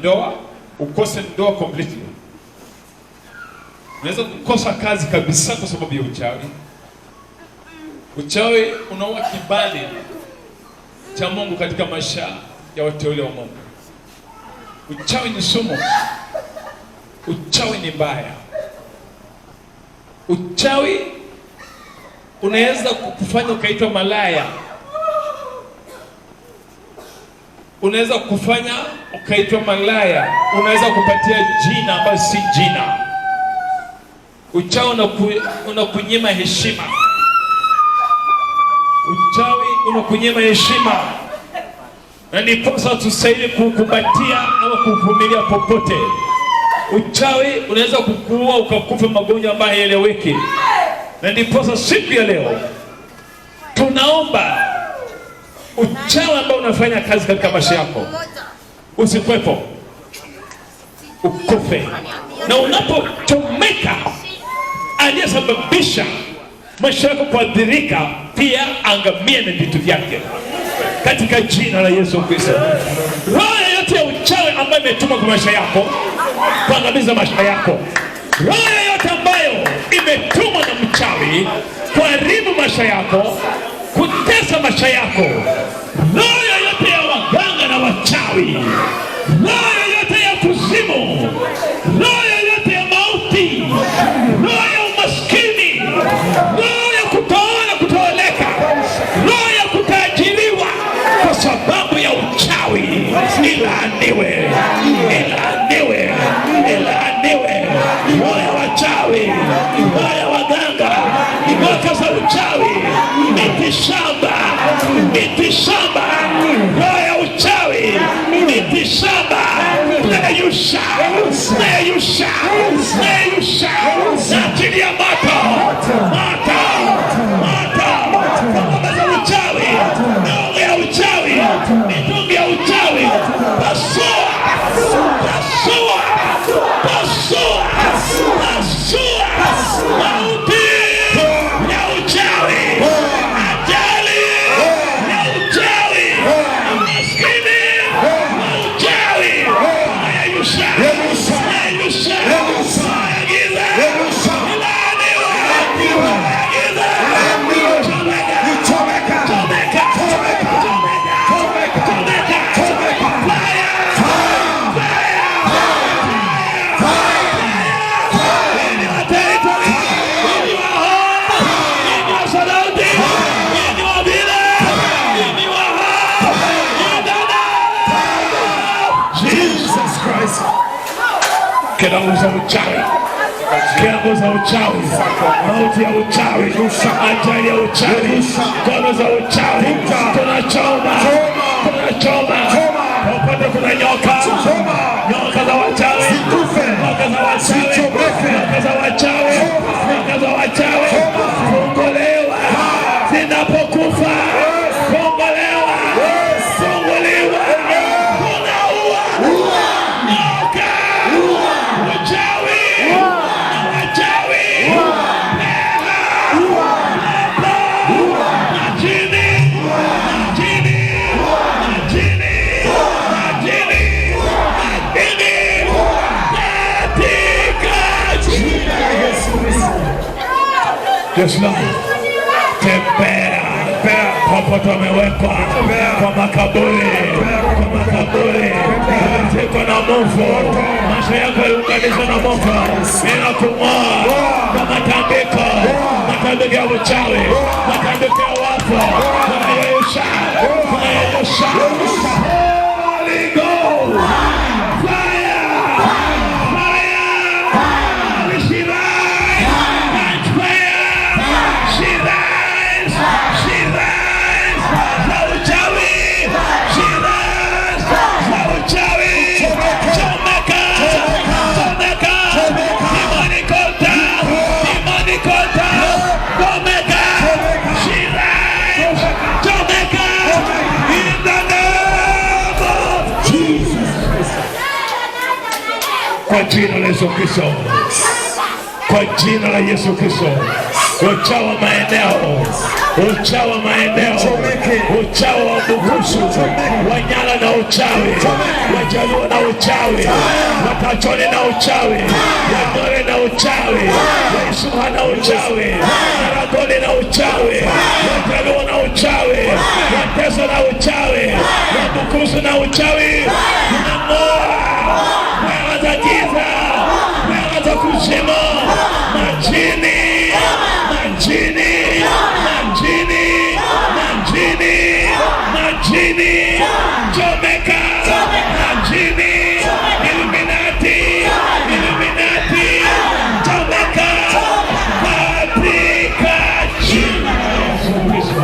ndoa, ukose ndoa completely. Unaweza kukosa kazi kabisa kwa sababu ya uchawi. Uchawi unaua kibali cha Mungu katika maisha ya wateule wa Mungu. Uchawi ni sumu. Uchawi ni mbaya. Uchawi unaweza kukufanya ukaitwa malaya. Unaweza kufanya ukaitwa malaya. Unaweza kupatia jina ambalo si jina. Uchawi unakunyima heshima. Uchawi unakunyima heshima. Na ndiposa tusaidia kukumbatia ama kuvumilia popote. Uchawi unaweza kukuua ukakufa magonjwa ambayo hayaeleweki. Na ndiposa siku ya leo tunaomba uchawi ambao unafanya kazi katika maisha yako usikwepo, ukufe. Na unapochomeka aliyesababisha maisha yako kuadhirika pia angamie na vitu vyake katika jina la Yesu Kristo. Roho yote ya uchawi ambayo imetumwa kwa maisha yako kuangamiza maisha yako, roho yote ambayo imetumwa na mchawi kuharibu maisha yako, kutesa maisha yako, roho yote ya waganga na wachawi, roho yote ya kuzimu, roho yote ya mauti, roho ya umaskini, roho ya kutoona kutooleka, roho ya kutajiriwa kwa sababu ya uchawi, ilaaniwe, ilaaniwe, ilaaniwe. Roho ya wachawi, roho ya waganga, roho za uchawi, mitishamba, mitishamba, roho ya uchawi, mitishamba, nayusha, nayusha, nayusha, natilia moto, moto, moto, roho za uchawi, roho ya uchawi, mitungi ya uchawi, pasua, pasua, pasua, pasua, mauti ya uchawi, ajali ya uchawi, maskini ya uchawi, nayusha, nayusha, giza, ilaaniwe, giza, chomeka, chomeka, chomeka, chomeka, chomeka, fire, kilango za uchawi, kilango za uchawi, mauti ya uchawi, ajali ya uchawi, kono za uchawi, tunachoma, tunachoma, upande kuna nyoka, nyoka za wachawi, nyoka za wachawi, nyoka za wachawi, nyoka za wachawi, funguliwa, zinapokufa, funguliwa, funguliwa, unaua, nyoka, uchawi, wachawi, Yes, Lord. Tembea popote wamewekwa kwa makaburi, kwa makaburi, ziko na Mungu, maisha yako yunganishwa na Mungu, inakung'oa na matambiko, matambiko ya uchawi, matambiko ya wafu, tunayeyusha, tunayeyusha, Holy Ghost, fire, fire, she rise, catch fire, she rise, she rise, za uchawi, she rise, za uchawi, chomeka, chomeka, demonic altar, chomeka, she rise, chomeka, in the name of Jesus. Kwa jina la Yesu Kristo, kwa jina la Yesu Kristo. Uchawi wa maeneo, uchawi wa maeneo, uchawi wa Bukusu, Wanyala na uchawi, Wajaluo na uchawi, Watachoni na uchawi, Wanyore na uchawi, Waisuha na uchawi, Aragoni na uchawi, Wajaluo na uchawi, Wateso na uchawi, Wabukusu na uchawi. Wewe za giza, wewe za kuzimu, majini, majini, majini, majini, majini, chomeka, majini, Illuminati, Illuminati, chomeka, katika jina la Yesu Kristo.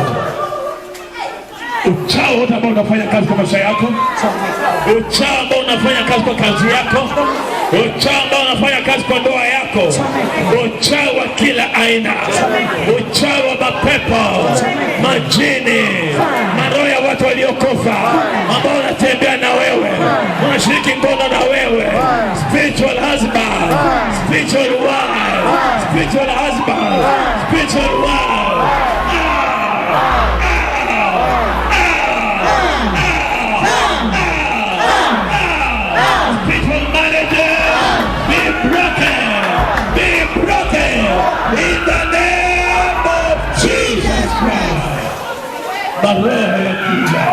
Uchawi wote ambao unafanya kazi kwa maisha yako, uchawi ambao unafanya kazi kwa kazi yako, uchawi ambao unafanya kazi kwa ndoa yako, uchawi wa kila aina, uchawi wa mapepo, majini, maroho ya watu waliokufa ambao wanatembea na wewe, wanashiriki ngono na wewe, spiritual husband, spiritual wife, spiritual husband, spiritual wife. Spiritual marriages, be broken in the name of Jesus Christ. Maroho ya kila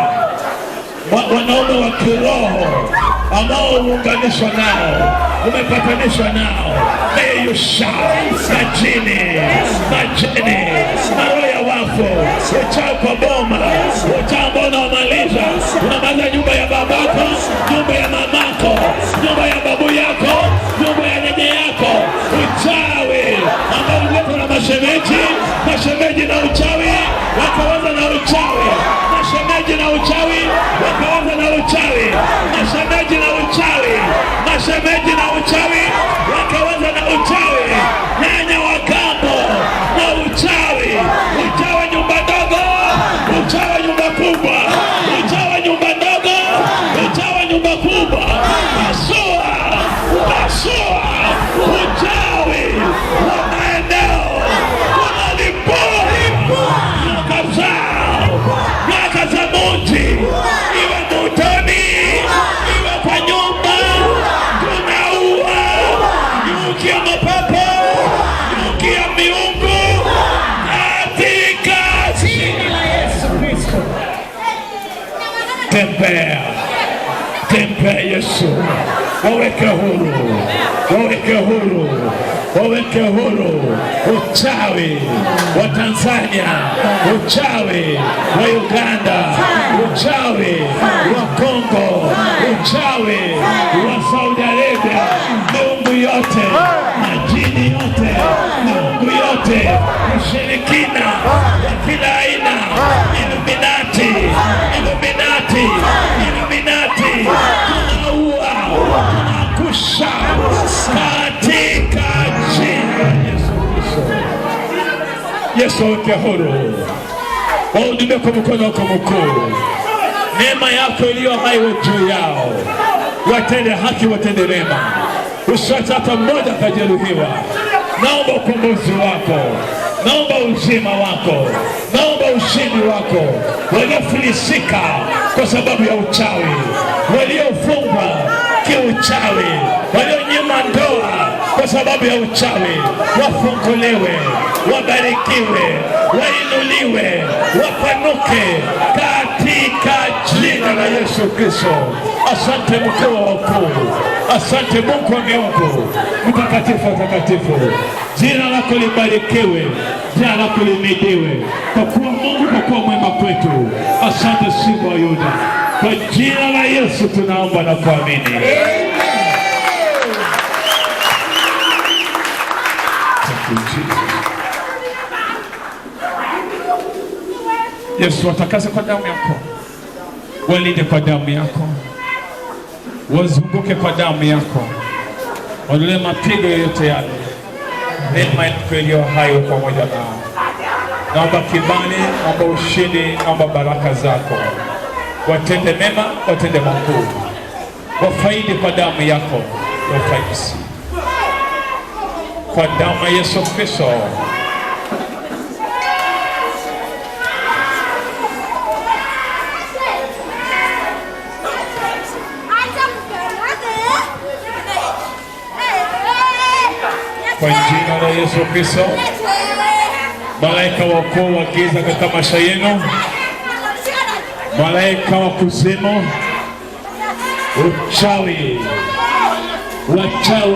wanaume wa kiroho ambao uunganishwa nao, umepatanishwa nao, may you shine. Majini, majini, maroho ya wafu, uchawi kwa boma, uchawi ambao unamaliza nyumba ya babako, nyumba ya mamako, nyumba ya babu yako, nyumba ya nyanya yako, uchawi ambao uletwa na mashemeji na uchawi, wakawaza na uchawi, mashemeji na uchawi, wakawaza na uchawi, mashemeji na uchawi, mashemeji na uchawi, wakawaza na uchawi, nyanya wa kambo na uchawi, uchawi nyumba ndogo, uchawi nyumba kubwa, uchawi nyumba ndogo, uchawi nyumba kubwa, pasua, uchawi wa maeneo, unalipua nyaka za muti, iwe mutoni, iwe kwa nyumba, tunaua nyuki ya mapapo, nyuki ya miungu, katika jina la Yesu Kristo. Tembea, tembea Yesu, waweke huru, waweke huru, waweke huru uchawi wa Tanzania, uchawi wa Uganda, uchawi wa Kongo, uchawi wa Saudi Arabia, miungu yote, majini yote, miungu yote, ushirikina wa kila aina, Illuminati, Illuminati, Illuminati, tunaua, tunakusha katika jina la Yesu Kristo. Yesu waweke huru, wahudumie kwa mkono wako mkuu, neema yako iliyo hai juu yao, watende haki, watende mema, usiache hata mmoja akajeruhiwa. Naomba ukombozi wako, naomba uzima wako, naomba ushindi wako. Waliofilisika kwa sababu ya uchawi, waliofungwa kiuchawi, walionyima ndoa kwa sababu ya uchawi, wafunguliwe, wabarikiwe, wainuliwe, wapanuke katika jina la Yesu Kristo. Asante mkuu wa wakuu, asante Mungu wa miungu, mtakatifu wa takatifu. Jina lako libarikiwe, jina lako limidiwe, kwa kuwa Mungu, kwa kuwa mwema kwetu. Asante Simba wa Yuda, kwa jina la Yesu tunaomba na kuamini. Yesu, watakase kwa damu yako, walinde kwa damu yako, wazunguke kwa damu yako, ondolee mapigo yote yale. Neema yako iliyo hai pamoja nao. Naomba kibali, naomba ushindi, naomba baraka zako. Watende mema, watende makuu, wafaidi kwa damu yako, wafaidi. kwa damu ya Yesu Kristo. Kwa jina la Yesu Kristo, malaika wakuu wa giza katika maisha yenu, malaika wa kuzimu, uchawi, wachawi